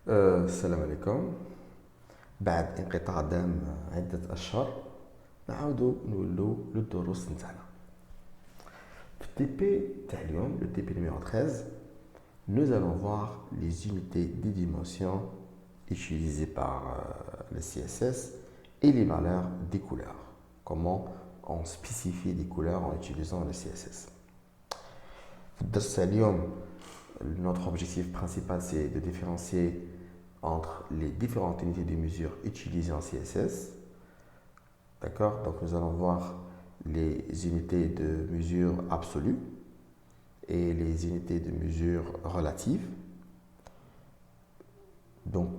السلام عليكم. بعد انقطاع دام عدة أشهر نعاودو نولو للدروس نتاعنا. في TP تاع اليوم, le TP numéro 13, nous allons voir les unités des dimensions utilisées par le CSS et les valeurs des couleurs. Comment on spécifie des couleurs en utilisant le CSS. في الدرس تاع اليوم, notre objectif principal c'est de différencier entre les différentes unités de mesure utilisées en CSS. D'accord? Donc nous allons voir les unités de mesure absolues et les unités de mesure relatives. Donc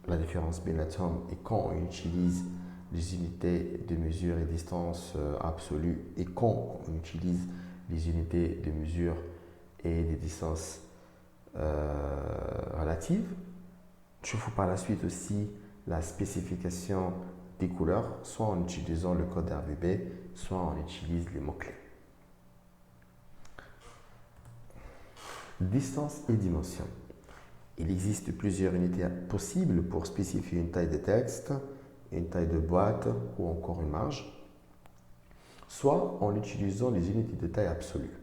la différence bien atome est quand on utilise les unités de mesure et distance absolues et quand on utilise les unités de mesure et des distances relatives. Je vous par la suite aussi la spécification des couleurs, soit en utilisant le code RVB, soit on utilise les mots-clés. Distance et dimension. Il existe plusieurs unités possibles pour spécifier une taille de texte, une taille de boîte ou encore une marge, soit en utilisant les unités de taille absolue.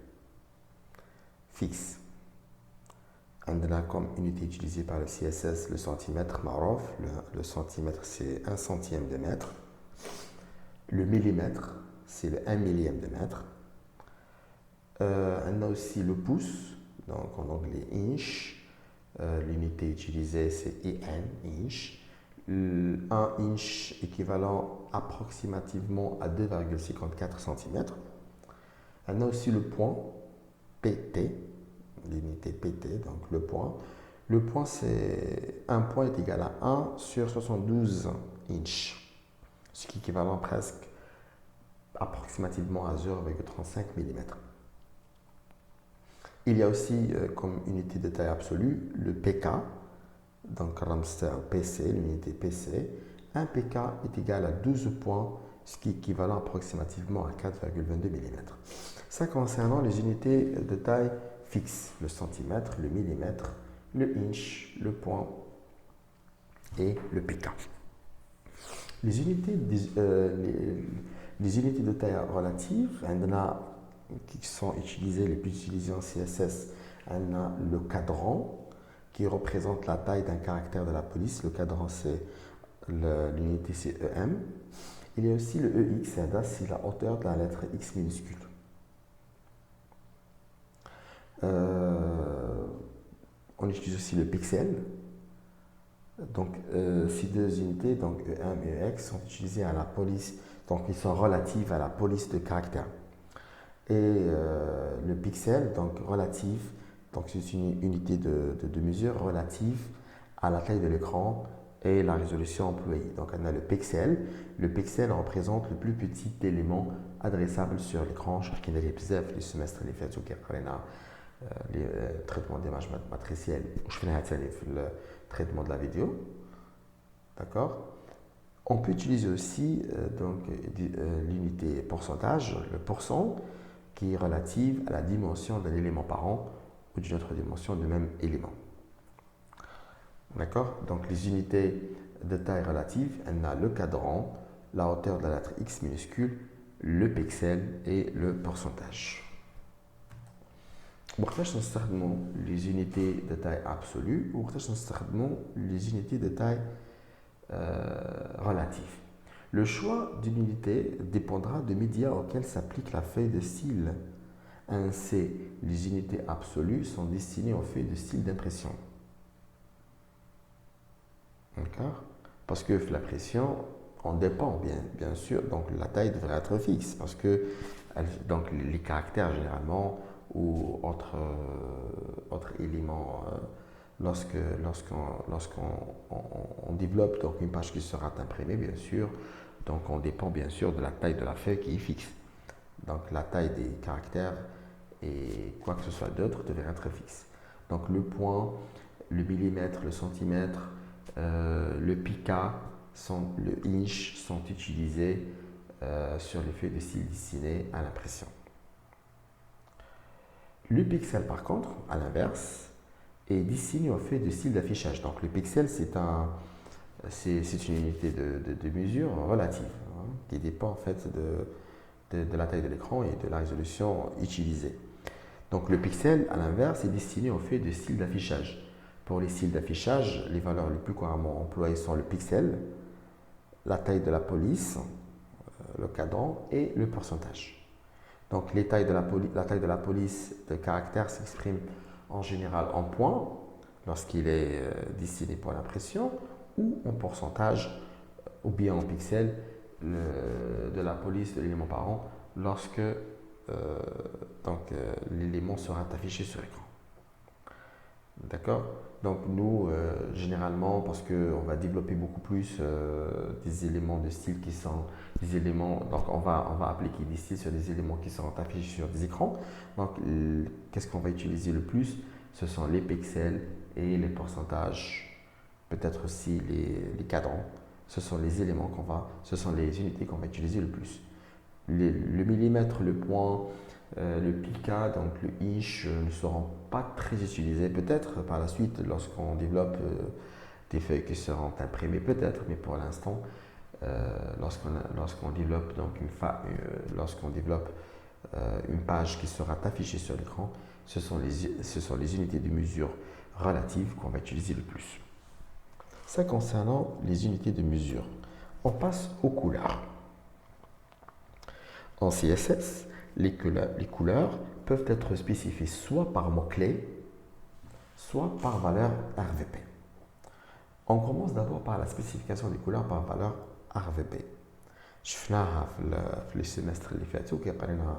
Fixe. عندنا comme unité utilisée par le CSS le centimètre معروف, le centimètre c'est 1 centième de mètre, le millimètre c'est le 1 millième de mètre, on a aussi le pouce, donc en anglais inch, l'unité utilisée c'est IN, inch, 1 inch équivalent approximativement à 2,54 cm, on a aussi le point PT, l'unité PT, donc le point. Le point, c'est un point est égal à 1 sur 72 inches, ce qui est équivalent presque approximativement à 0,35 mm. Il y a aussi comme unité de taille absolue le PK, donc Ramster PC, l'unité PC. Un PK est égal à 12 points, ce qui est équivalent approximativement à 4,22 mm. Ça concernant les unités de taille fixe, le centimètre, le millimètre, le inch, le point et le pk. Les unités de taille relative, qui sont utilisées, les plus utilisées en CSS, on a le cadran qui représente la taille d'un caractère de la police. Le cadran, c'est l'unité c'est EM. Il y a aussi le EX, c'est la hauteur de la lettre X minuscule. On utilise aussi le pixel. Donc, ces deux unités, donc EM et EX, sont utilisées à la police, donc ils sont relatives à la police de caractère. Et le pixel, donc relatif, donc c'est une unité de mesure relative à la taille de l'écran et la résolution employée. Donc, on a le pixel. Le pixel représente le plus petit élément adressable sur l'écran. Chacun des semestres les faits les traitements d'images matricielles, je fais le traitement de la vidéo. D'accord? On peut utiliser aussi l'unité pourcentage, le pourcent, qui est relative à la dimension d'un élément parent ou d'une autre dimension du même élément. D'accord? Donc les unités de taille relative, on a le cadran, la hauteur de la lettre X minuscule, le pixel et le pourcentage. وقتاش نستخدموا les unités de taille absolue ou وقتاش نستخدموا les unités de taille relative. Le choix d'une unité dépendra des médias auxquels s'applique la feuille de style. Ainsi, les unités absolues sont destinées aux feuilles de style d'impression. D'accord? Parce que l'impression, on dépend bien sûr, donc la taille devrait être fixe parce que donc, les caractères généralement ou autres éléments lorsqu'on développe donc une page qui sera imprimée bien sûr, donc on dépend bien sûr de la taille de la feuille qui est fixe. Donc la taille des caractères et quoi que ce soit d'autre devrait être fixe. Donc le point, le millimètre, le centimètre, le pica, le inch sont utilisés sur les feuilles de style dessinées à l'impression. Le pixel, par contre, à l'inverse, est destiné au fait de style d'affichage. Donc le pixel, c'est une unité de mesure relative, hein, qui dépend en fait de la taille de l'écran et de la résolution utilisée. Donc le pixel, à l'inverse, est destiné au fait de style d'affichage. Pour les styles d'affichage, les valeurs les plus couramment employées sont le pixel, la taille de la police, le cadran et le pourcentage. Donc la taille de la police de caractère s'exprime en général en points lorsqu'il est destiné pour l'impression, ou en pourcentage ou bien en pixels de la police de l'élément parent lorsque l'élément sera affiché sur l'écran. D'accord. Donc nous, généralement, parce qu'on va développer beaucoup plus des éléments de style qui sont des éléments, donc on va appliquer des styles sur des éléments qui seront affichés sur des écrans. Donc qu'est-ce qu'on va utiliser le plus? Ce sont les pixels et les pourcentages, peut-être aussi les cadrans. Ce sont les éléments ce sont les unités qu'on va utiliser le plus. Le millimètre, le point, le pica, donc le inch, ne seront pas très utilisés. Peut-être par la suite, lorsqu'on développe des feuilles qui seront imprimées, peut-être, mais pour l'instant, lorsqu'on développe une page qui sera affichée sur l'écran, ce sont les unités de mesure relatives qu'on va utiliser le plus. Ça concernant les unités de mesure. On passe aux couleurs. En CSS, les couleurs peuvent être spécifiées soit par mot-clé, soit par valeur RVP. On commence d'abord par la spécification des couleurs par valeur RVP. شفناها في السيمستر اللي فاتوا كي قرينا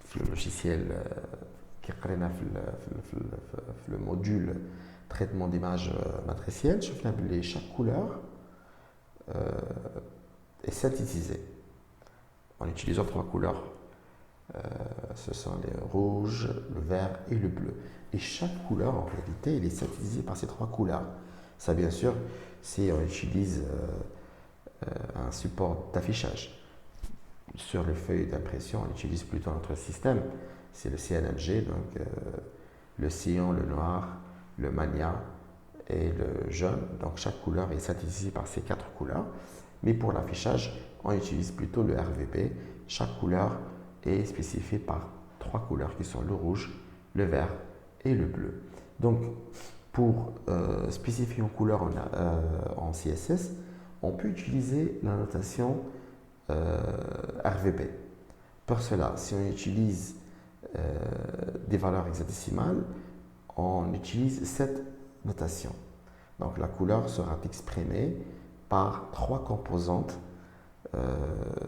في اللوجيسيال كي قرينا في le module traitement d'image matricielle. شفنا بلي chaque couleur est synthétisée en utilisant 3 couleurs. Ce sont les rouges, le vert et le bleu. Et chaque couleur, en réalité, elle est synthétisée par ces 3 couleurs. Ça, bien sûr, si on utilise un support d'affichage. Sur les feuilles d'impression, on utilise plutôt notre système. C'est le CNMG, donc le cyan, le noir, le magenta et le jaune. Donc chaque couleur est synthétisée par ces 4 couleurs. Mais pour l'affichage, on utilise plutôt le RVP. Chaque couleur est spécifiée par 3 couleurs qui sont le rouge, le vert et le bleu. Donc, pour spécifier une couleur en CSS, on peut utiliser la notation RVP. Pour cela, si on utilise des valeurs hexadécimales, on utilise cette notation. Donc, la couleur sera exprimée par 3 composantes.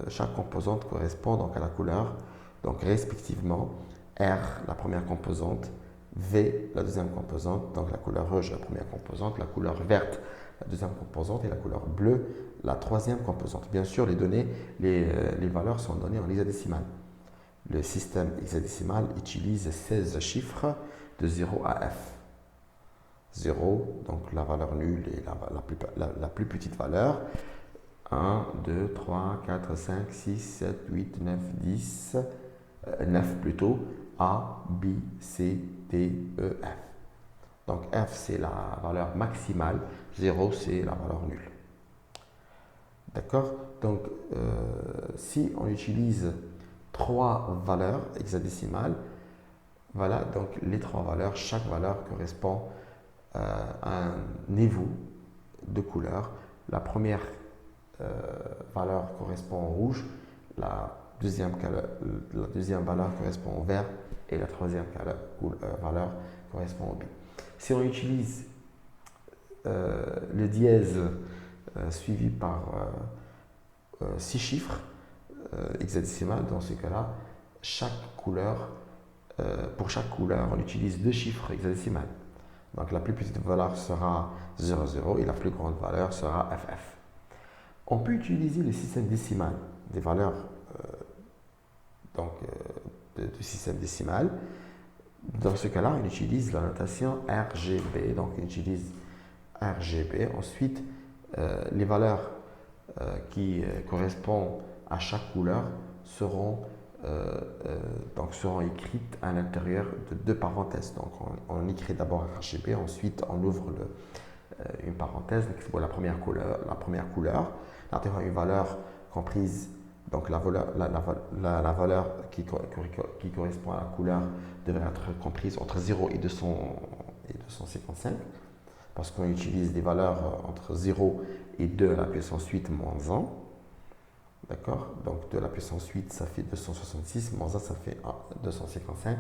Chaque composante correspond donc à la couleur, donc respectivement R, la première composante, V, la deuxième composante, donc la couleur rouge, la première composante, la couleur verte, la deuxième composante, et la couleur bleue, la troisième composante. Bien sûr, les valeurs sont données en hexadécimal. Le système hexadécimal utilise 16 chiffres de 0 à F. 0, donc la valeur nulle et la plus petite valeur. 1, 2, 3, 4, 5, 6, 7, 8, 9, 10, 9 plutôt, A, B, C, D, E, F. Donc F, c'est la valeur maximale, 0, c'est la valeur nulle. D'accord. Donc, si on utilise 3 valeurs hexadécimales, voilà, donc les 3 valeurs, chaque valeur correspond à un niveau de couleur. La première valeur correspond au rouge, la deuxième valeur correspond au vert et la troisième valeur correspond au B. Si on utilise le dièse suivi par 6 chiffres hexadécimales, dans ce cas-là, pour chaque couleur, on utilise 2 chiffres hexadécimales. Donc la plus petite valeur sera 00 et la plus grande valeur sera FF. On peut utiliser le système décimal des valeurs du système décimal. Dans ce cas-là, on utilise la notation RGB. Donc, on utilise RGB. Ensuite, les valeurs qui correspondent à chaque couleur seront donc seront écrites à l'intérieur de deux parenthèses. Donc on écrit d'abord RGB, ensuite on ouvre une parenthèse pour la première couleur. On a une valeur comprise, donc la valeur qui correspond à la couleur devrait être comprise entre 0 et 255, parce qu'on utilise des valeurs entre 0 et 2 à la puissance 8 moins 1. D'accord? Donc 2 à la puissance 8, ça fait 266, moins 1, ça fait 255,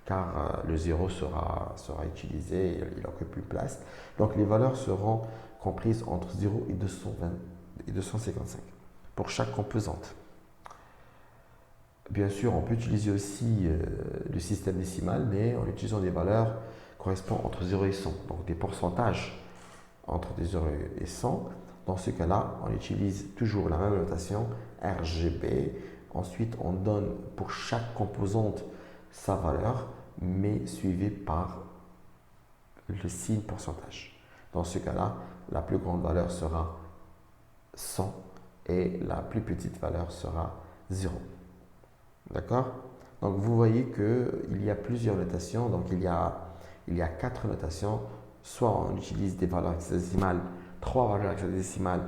car le 0 sera utilisé, il occupe une place. Donc les valeurs seront comprises entre 0 et 255 pour chaque composante. Bien sûr, on peut utiliser aussi le système décimal, mais en utilisant des valeurs correspondant entre 0 et 100, donc des pourcentages entre des 0 et 100. Dans ce cas-là, on utilise toujours la même notation RGB. Ensuite, on donne pour chaque composante sa valeur, mais suivie par le signe pourcentage. Dans ce cas-là, la plus grande valeur sera 100 et la plus petite valeur sera 0. D'accord? Donc, vous voyez qu'il y a plusieurs notations. Donc, il y a 4 notations. Soit on utilise des valeurs hexadécimales, 3 valeurs hexadécimales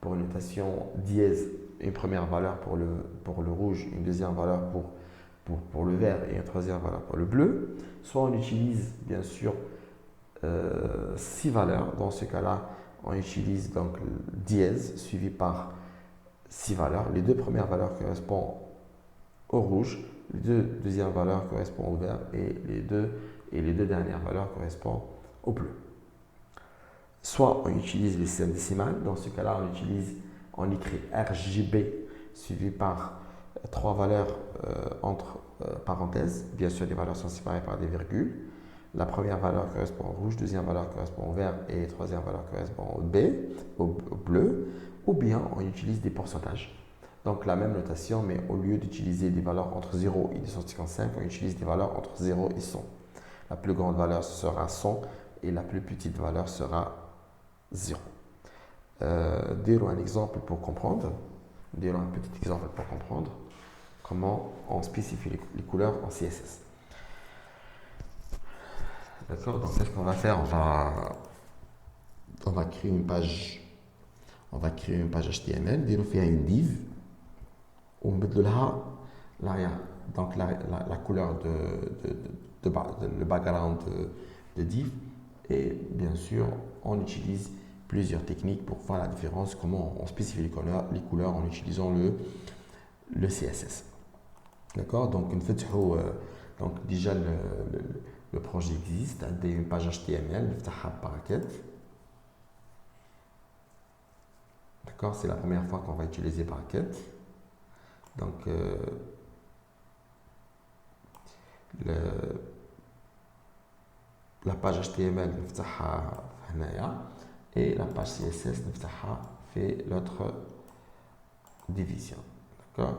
pour une notation dièse, une première valeur pour le rouge, une deuxième valeur pour le vert et une troisième valeur pour le bleu. Soit on utilise bien sûr 6 valeurs. Dans ce cas-là, on utilise donc le dièse suivi par 6 valeurs. Les deux premières valeurs correspondent au rouge, les deux deuxièmes valeurs correspondent au vert et les deux dernières valeurs correspondent au bleu. Soit on utilise les systèmes décimales, dans ce cas-là on écrit RGB suivi par 3 valeurs entre parenthèses. Bien sûr, les valeurs sont séparées par des virgules. La première valeur correspond au rouge, deuxième valeur correspond au vert et troisième valeur correspond au bleu. Ou bien on utilise des pourcentages. Donc la même notation, mais au lieu d'utiliser des valeurs entre 0 et 255, on utilise des valeurs entre 0 et 100. La plus grande valeur sera 100 et la plus petite valeur sera 0. Donnons un exemple pour comprendre. Donnons un petit exemple pour comprendre comment on spécifie les couleurs en CSS. D'accord? Donc qu'est-ce qu'on va faire? On va créer une page. On va créer une page HTML. Donnons faire une div. On met donc la couleur le background de div, et bien sûr on utilise plusieurs techniques pour faire la différence, comment on spécifie les couleurs en utilisant le CSS. D'accord? Donc donc déjà le projet existe, une page HTML d'accord, c'est la première fois qu'on va utiliser Bracket. Donc la page HTML نفتحها هنايا et la page CSS نفتحها في l'autre division. D'accord?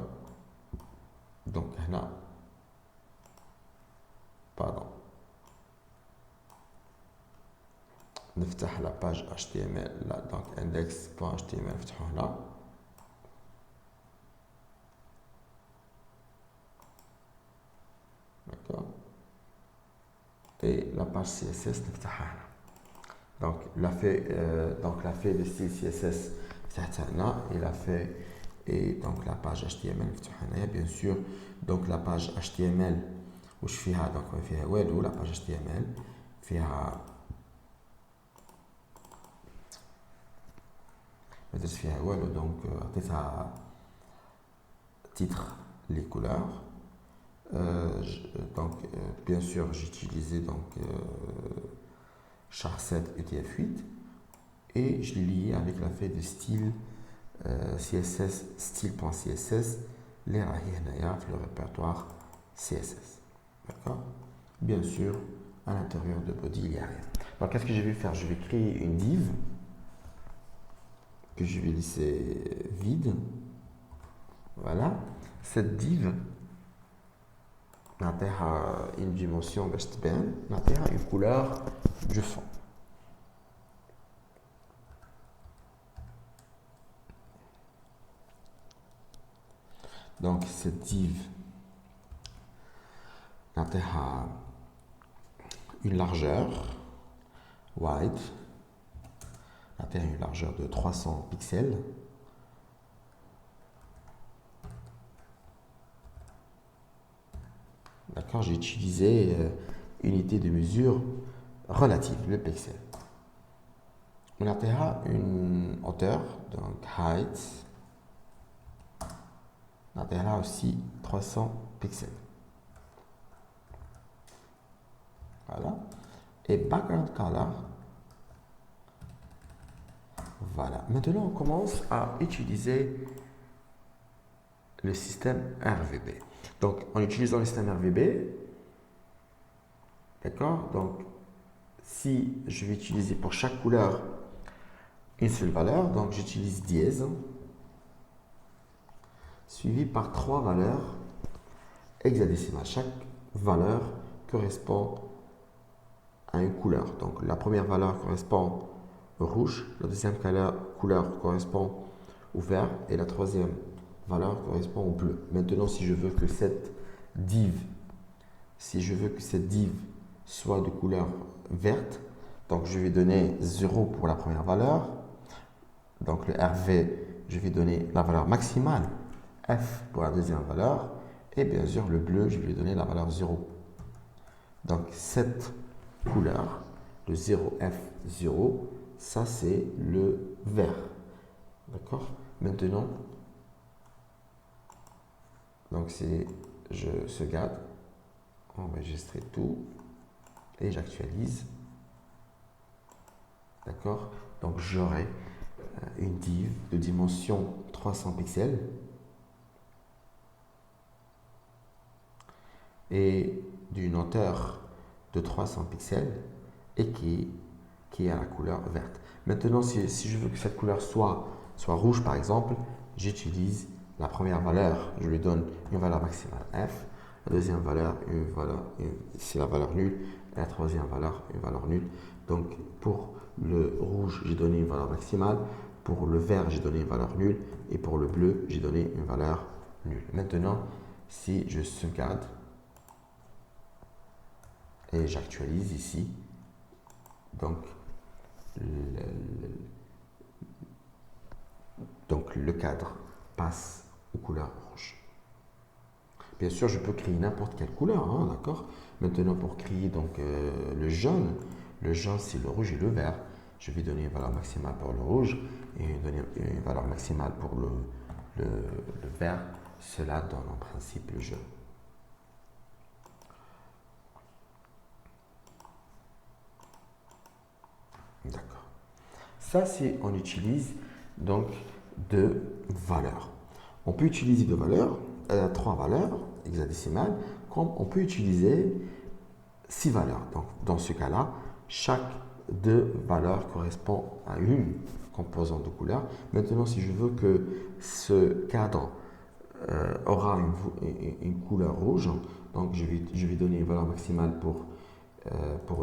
Donc هنا pardon نفتح la page HTML là, donc index.html نفتحو هنا. D'accord? Et la page CSS نفتحها هنا. Donc il a fait le style CSS et donc la page HTML bien sûr. Donc la page HTML واش فيها donc فيها والو. La page HTML فيها ما درت فيها والو. donc عطيتها titre les couleurs. Bien sûr j'ai utilisé char7 UTF-8 et je l'ai lié avec la fait de style CSS style.css les راهي هنايا في le répertoire CSS. D'accord? Bien sûr à l'intérieur de body il n'y a rien. Donc qu'est-ce que je vais faire? Je vais créer une div que je vais laisser vide. Voilà, cette div نعطيها une dimension باش تبان, نعطيها une couleur du fond. Donc cette div نعطيها une largeur wide, نعطيها une largeur de 300 pixels. D'accord, j'ai utilisé unité de mesure relative, le pixel. On a une hauteur, donc height. On a aussi 300 pixels. Voilà. Et background color. Voilà. Maintenant, on commence à utiliser le système RVB. Donc, en utilisant le système RVB, d'accord, donc si je vais utiliser pour chaque couleur une seule valeur, donc j'utilise dièse, suivi par 3 valeurs hexadécimales. Chaque valeur correspond à une couleur. Donc la première valeur correspond au rouge, la deuxième couleur correspond au vert et la troisième valeur correspond au bleu. Maintenant, si je veux que cette div soit de couleur verte, donc je vais donner 0 pour la première valeur. Donc le RV, je vais donner la valeur maximale, F pour la deuxième valeur, et bien sûr le bleu, je vais lui donner la valeur 0. Donc cette couleur, le 0F0, ça c'est le vert. D'accord? Maintenant, donc je sauvegarde, enregistrer tout et j'actualise. D'accord? Donc j'aurai une div de dimension 300 pixels et d'une hauteur de 300 pixels et qui est à la couleur verte. Maintenant, si je veux que cette couleur soit rouge par exemple, j'utilise la première valeur, je lui donne une valeur maximale F, la deuxième valeur, c'est la valeur nulle, et la troisième valeur, une valeur nulle. Donc pour le rouge, j'ai donné une valeur maximale, pour le vert, j'ai donné une valeur nulle, et pour le bleu, j'ai donné une valeur nulle. Maintenant, si je sauvegarde et j'actualise ici, donc le cadre passe aux couleurs rouges. Bien sûr, je peux créer n'importe quelle couleur, hein, d'accord? Maintenant, pour créer donc, le jaune c'est le rouge et le vert. Je vais donner une valeur maximale pour le rouge et donner une valeur maximale pour le vert. Cela donne en principe le jaune. D'accord. Ça, c'est on utilise donc deux valeurs. On peut utiliser deux valeurs, 3 valeurs hexadécimales, comme on peut utiliser 6 valeurs. Donc, dans ce cas-là, chaque deux valeurs correspond à une composante de couleur. Maintenant, si je veux que ce cadre aura une couleur rouge, donc je vais donner une valeur maximale pour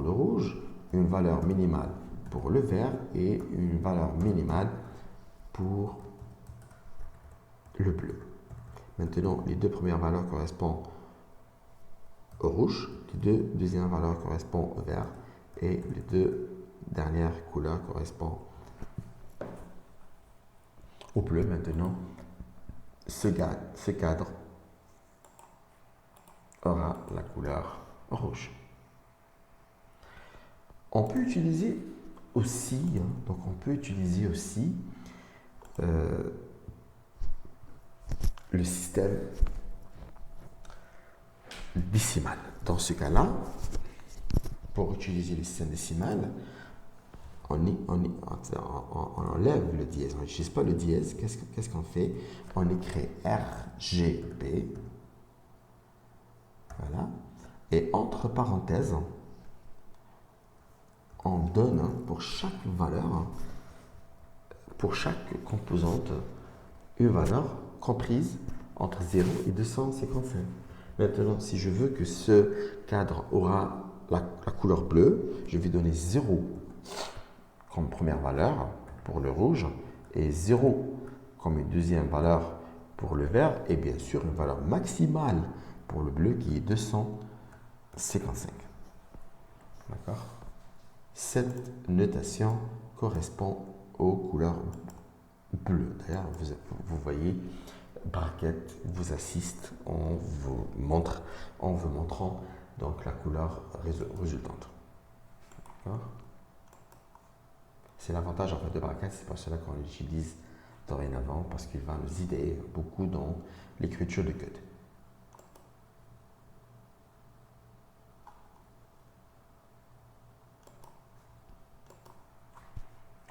le rouge, une valeur minimale pour le vert et une valeur minimale pour le bleu. Maintenant, les deux premières valeurs correspondent au rouge, les deux deuxièmes valeurs correspondent au vert et les deux dernières couleurs correspondent au bleu. Maintenant, ce cadre aura la couleur rouge. On peut utiliser aussi, le système décimal. Dans ce cas-là, pour utiliser le système décimal, on enlève le dièse. On n'utilise pas le dièse. Qu'est-ce qu'on fait? On écrit RGB. Voilà. Et entre parenthèses, on donne pour chaque valeur, pour chaque composante, une valeur comprise entre 0 et 255. Maintenant, si je veux que ce cadre aura la couleur bleue, je vais donner 0 comme première valeur pour le rouge et 0 comme une deuxième valeur pour le vert et bien sûr une valeur maximale pour le bleu qui est 255. 55. D'accord? Cette notation correspond aux couleurs bleues. D'ailleurs, vous voyez, Bracket vous assiste en vous montrant donc la couleur résultante. C'est l'avantage en fait de Bracket, c'est pour cela qu'on l'utilise dorénavant parce qu'il va nous aider beaucoup dans l'écriture de code.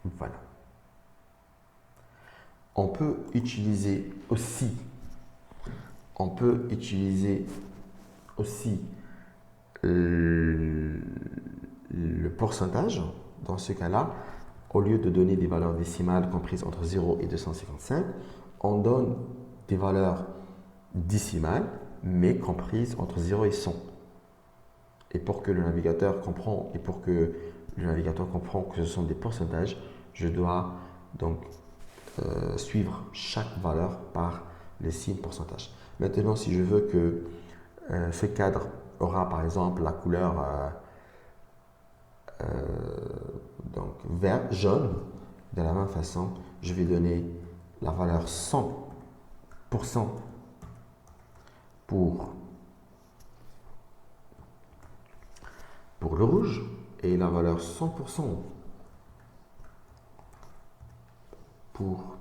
Voilà. On peut utiliser aussi le pourcentage. Dans ce cas-là, au lieu de donner des valeurs décimales comprises entre 0 et 255, on donne des valeurs décimales, mais comprises entre 0 et 100. Et pour que le navigateur comprenne que ce sont des pourcentages, je dois donc suivre chaque valeur par les signes pourcentage. Maintenant, si je veux que ce cadre aura par exemple la couleur donc vert, jaune, de la même façon, je vais donner la valeur 100% pour le rouge et la valeur 100% pour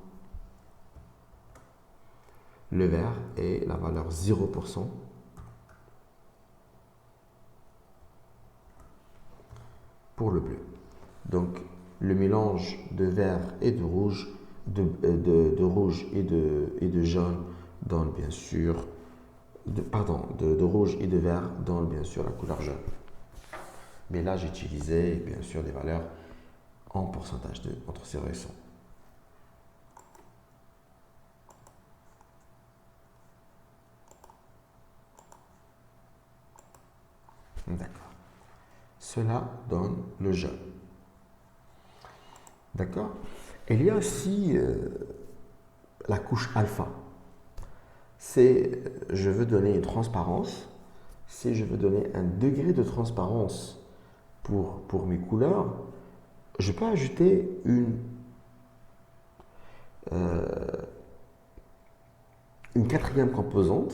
le vert et la valeur 0% pour le bleu. Donc, le mélange de vert et de rouge, de rouge et de jaune donne bien sûr, de rouge et de vert donne bien sûr la couleur jaune. Mais là, j'utilisais bien sûr des valeurs en pourcentage entre 0 et 100. D'accord. Cela donne le jaune. D'accord? Il y a aussi la couche alpha. Je veux donner une transparence. Si je veux donner un degré de transparence pour mes couleurs, je peux ajouter une quatrième composante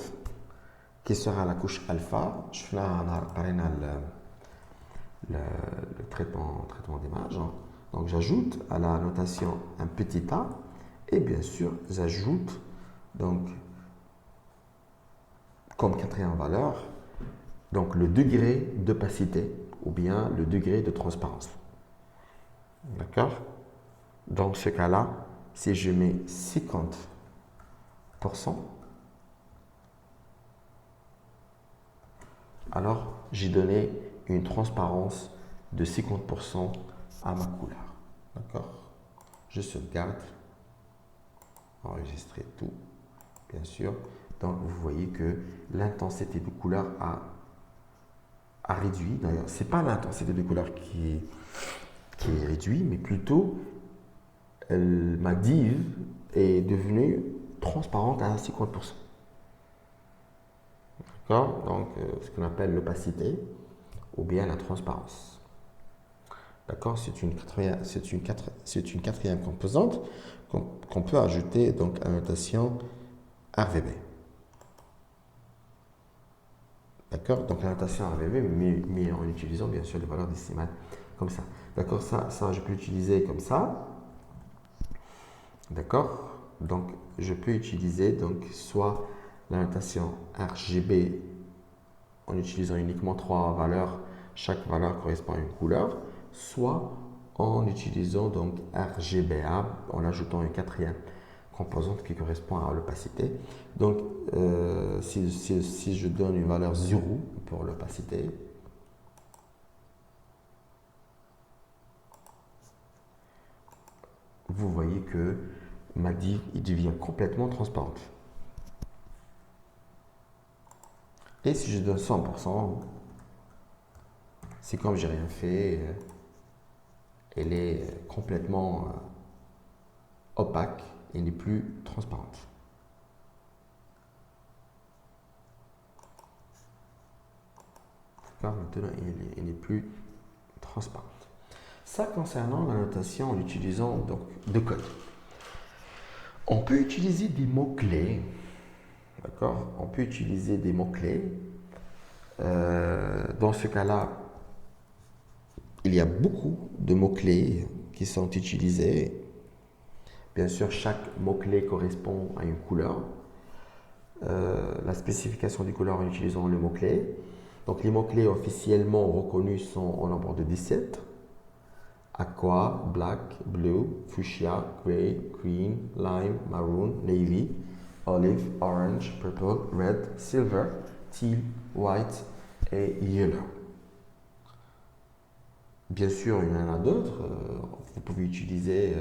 qui sera la couche alpha. Je fais le traitement d'image. Donc j'ajoute à la notation un petit a et bien sûr j'ajoute donc comme quatrième valeur donc le degré d'opacité ou bien le degré de transparence. D'accord? Dans ce cas-là, si je mets 50%, alors j'ai donné une transparence de 50% à ma couleur. D'accord? Je sauvegarde, enregistrer tout, bien sûr. Donc vous voyez que l'intensité de couleur a réduit. D'ailleurs, ce n'est pas l'intensité de couleur qui est réduite, mais plutôt ma div est devenue transparente à 50%. D'accord? Donc, ce qu'on appelle l'opacité ou bien la transparence. D'accord? C'est une quatrième composante qu'on peut ajouter donc à la notation RVB. D'accord? Donc la notation RVB, mais en utilisant bien sûr les valeurs décimales comme ça. D'accord? Ça, je peux l'utiliser comme ça. D'accord? Donc, je peux utiliser donc soit la notation RGB en utilisant uniquement 3 valeurs, chaque valeur correspond à une couleur, soit en utilisant donc RGBA en ajoutant une quatrième composante qui correspond à l'opacité. Donc, si je donne une valeur 0 pour l'opacité, vous voyez que ma div devient complètement transparente. Et si je donne 100%, c'est comme j'ai rien fait, elle est complètement opaque et n'est plus transparente. D'accord? Maintenant, il n'est plus transparente. Ça concernant la notation en utilisant donc deux codes. On peut utiliser des mots-clés. D'accord? On peut utiliser des mots-clés. Dans ce cas-là, il y a beaucoup de mots-clés qui sont utilisés. Bien sûr, chaque mot-clé correspond à une couleur. La spécification des couleurs en utilisant le mot-clé. Donc, les mots-clés officiellement reconnus sont au nombre de 17. Aqua, black, blue, fuchsia, gray, green, lime, maroon, navy, olive, orange, purple, red, silver, teal, white et yellow. Bien sûr, il y en a d'autres. Vous pouvez utiliser,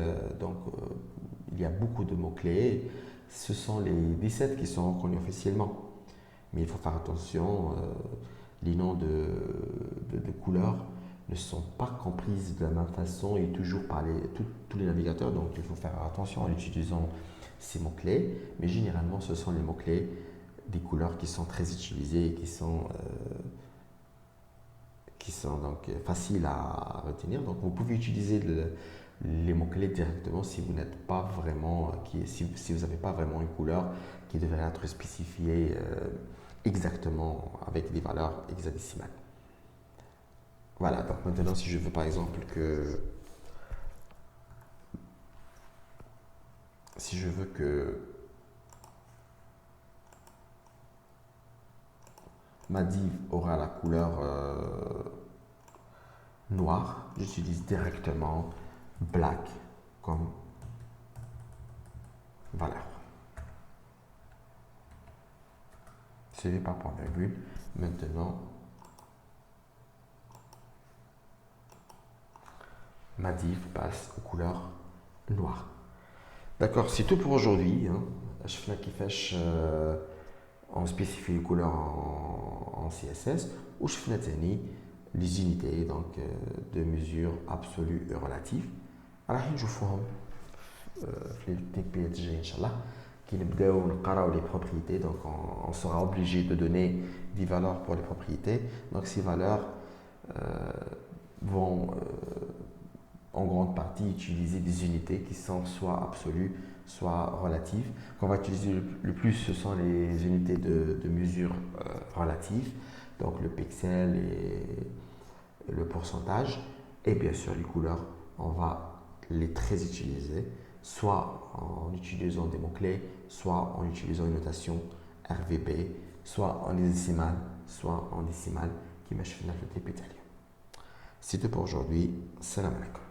il y a beaucoup de mots-clés. Ce sont les 17 qui sont reconnus officiellement. Mais il faut faire attention, les noms de couleurs ne sont pas comprises de la même façon et toujours par tous les navigateurs. Donc, il faut faire attention en utilisant ces mots-clés. Mais généralement, ce sont les mots-clés des couleurs qui sont très utilisées et qui sont donc faciles à retenir. Donc, vous pouvez utiliser les mots-clés directement si vous n'êtes pas vraiment, si vous n'avez pas vraiment une couleur qui devrait être spécifiée exactement avec des valeurs hexadécimales. Voilà, donc maintenant si je veux par exemple que ma div aura la couleur noire, j'utilise directement black comme valeur. Suivi par point virgule. Maintenant, ma div passe aux couleurs noires. D'accord, c'est tout pour aujourd'hui. Je fais كيفاش on spécifie les couleurs en CSS ou je fais les unités donc de mesure absolue et relative. راح نشوفوهم في التكبير الجاي ان شاء الله كي نبداو نقراو les propriétés. Donc on sera obligé de donner des valeurs pour les propriétés. Donc ces valeurs vont en grande partie utiliser des unités qui sont soit absolues, soit relatives. Qu'on va utiliser le plus, ce sont les unités de mesure relatives, donc le pixel et le pourcentage. Et bien sûr, les couleurs, on va les très utiliser, soit en utilisant des mots-clés, soit en utilisant une notation RVB, soit en hexadécimal, soit en décimal, qui m'a fait la type italien. C'est tout pour aujourd'hui. Salam alaikum.